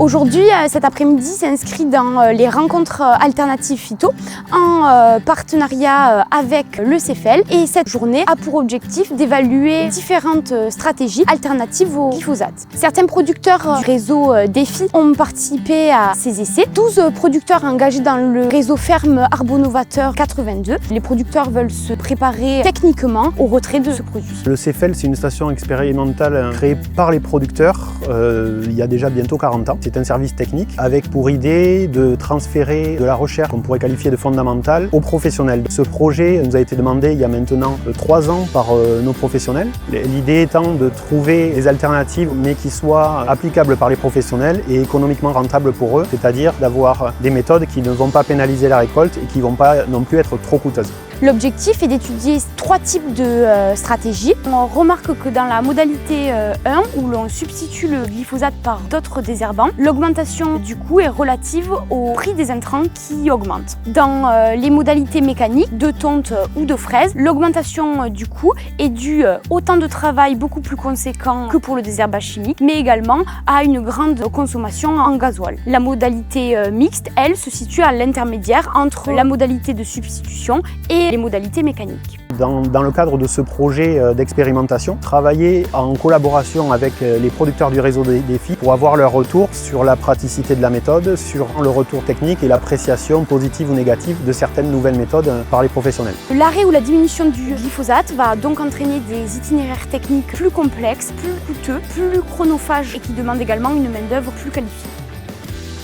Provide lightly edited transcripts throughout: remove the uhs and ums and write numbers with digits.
Aujourd'hui, cet après-midi s'inscrit dans les rencontres alternatives phyto en partenariat avec le CFL. Et cette journée a pour objectif d'évaluer différentes stratégies alternatives au glyphosate. Certains producteurs du réseau Défi ont participé à ces essais. 12 producteurs engagés dans le réseau Ferme Arbonovateur 82. Les producteurs veulent se préparer techniquement au retrait de ce produit. Le CFL, c'est une station expérimentale créée par les producteurs il y a déjà bientôt 40 ans. C'est un service technique avec pour idée de transférer de la recherche qu'on pourrait qualifier de fondamentale aux professionnels. Ce projet nous a été demandé il y a maintenant 3 ans par nos professionnels. L'idée étant de trouver des alternatives mais qui soient applicables par les professionnels et économiquement rentables pour eux, c'est-à-dire d'avoir des méthodes qui ne vont pas pénaliser la récolte et qui ne vont pas non plus être trop coûteuses. L'objectif est d'étudier 3 types de stratégies. On remarque que dans la modalité 1, où l'on substitue le glyphosate par d'autres désherbants, l'augmentation du coût est relative au prix des intrants qui augmente. Dans les modalités mécaniques, de tonte ou de fraise, l'augmentation du coût est due au temps de travail beaucoup plus conséquent que pour le désherbage chimique, mais également à une grande consommation en gasoil. La modalité mixte, elle, se situe à l'intermédiaire entre la modalité de substitution et les modalités mécaniques. Dans le cadre de ce projet d'expérimentation, travailler en collaboration avec les producteurs du réseau Défi pour avoir leur retour sur la praticité de la méthode, sur le retour technique et l'appréciation positive ou négative de certaines nouvelles méthodes par les professionnels. L'arrêt ou la diminution du glyphosate va donc entraîner des itinéraires techniques plus complexes, plus coûteux, plus chronophages et qui demandent également une main-d'œuvre plus qualifiée.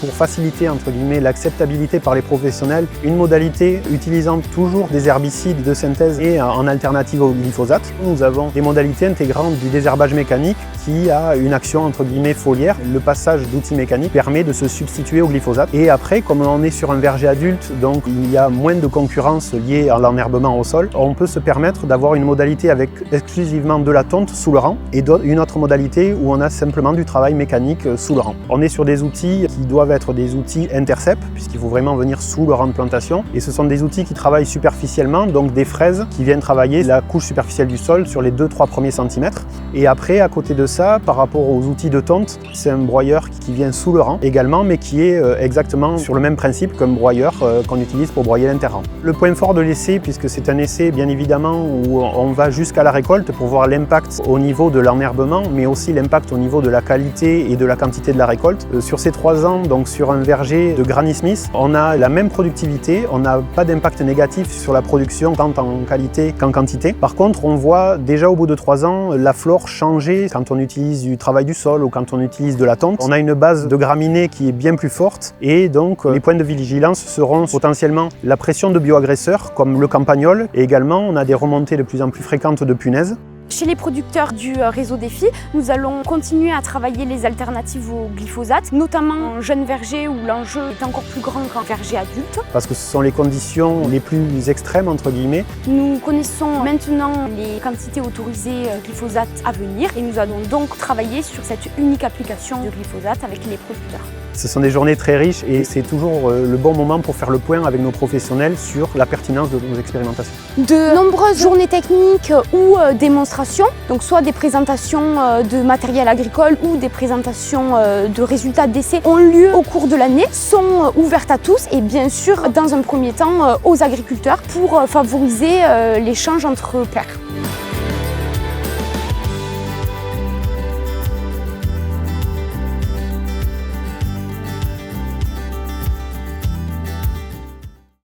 Pour faciliter entre guillemets l'acceptabilité par les professionnels, une modalité utilisant toujours des herbicides de synthèse et en alternative au glyphosate. Nous avons des modalités intégrantes du désherbage mécanique qui a une action entre guillemets foliaire. Le passage d'outils mécaniques permet de se substituer au glyphosate. Et après, comme on est sur un verger adulte, donc il y a moins de concurrence liée à l'enherbement au sol, on peut se permettre d'avoir une modalité avec exclusivement de la tonte sous le rang et une autre modalité où on a simplement du travail mécanique sous le rang. On est sur des outils qui doivent être des outils intercept, puisqu'il faut vraiment venir sous le rang de plantation. Et ce sont des outils qui travaillent superficiellement, donc des fraises qui viennent travailler la couche superficielle du sol sur les 2-3 premiers centimètres. Et après, à côté de ça, par rapport aux outils de tonte, c'est un broyeur qui vient sous le rang également, mais qui est exactement sur le même principe qu'un broyeur qu'on utilise pour broyer l'interrang. Le point fort de l'essai, puisque c'est un essai bien évidemment où on va jusqu'à la récolte pour voir l'impact au niveau de l'enherbement, mais aussi l'impact au niveau de la qualité et de la quantité de la récolte. Sur ces 3 ans, donc sur un verger de Granny Smith, on a la même productivité, on n'a pas d'impact négatif sur la production tant en qualité qu'en quantité. Par contre, on voit déjà au bout de 3 ans la flore changer quand on utilise du travail du sol ou quand on utilise de la tonte. On a une base de graminées qui est bien plus forte et donc les points de vigilance seront potentiellement la pression de bioagresseurs comme le campagnol et également on a des remontées de plus en plus fréquentes de punaises. Chez les producteurs du réseau Défi, nous allons continuer à travailler les alternatives au glyphosate, notamment en jeune verger où l'enjeu est encore plus grand qu'en verger adulte. Parce que ce sont les conditions les plus extrêmes, entre guillemets. Nous connaissons maintenant les quantités autorisées glyphosate à venir et nous allons donc travailler sur cette unique application du glyphosate avec les producteurs. Ce sont des journées très riches et c'est toujours le bon moment pour faire le point avec nos professionnels sur la pertinence de nos expérimentations. De nombreuses journées techniques ou démonstrations, donc soit des présentations de matériel agricole ou des présentations de résultats d'essais ont lieu au cours de l'année, sont ouvertes à tous et bien sûr dans un premier temps aux agriculteurs pour favoriser l'échange entre pairs.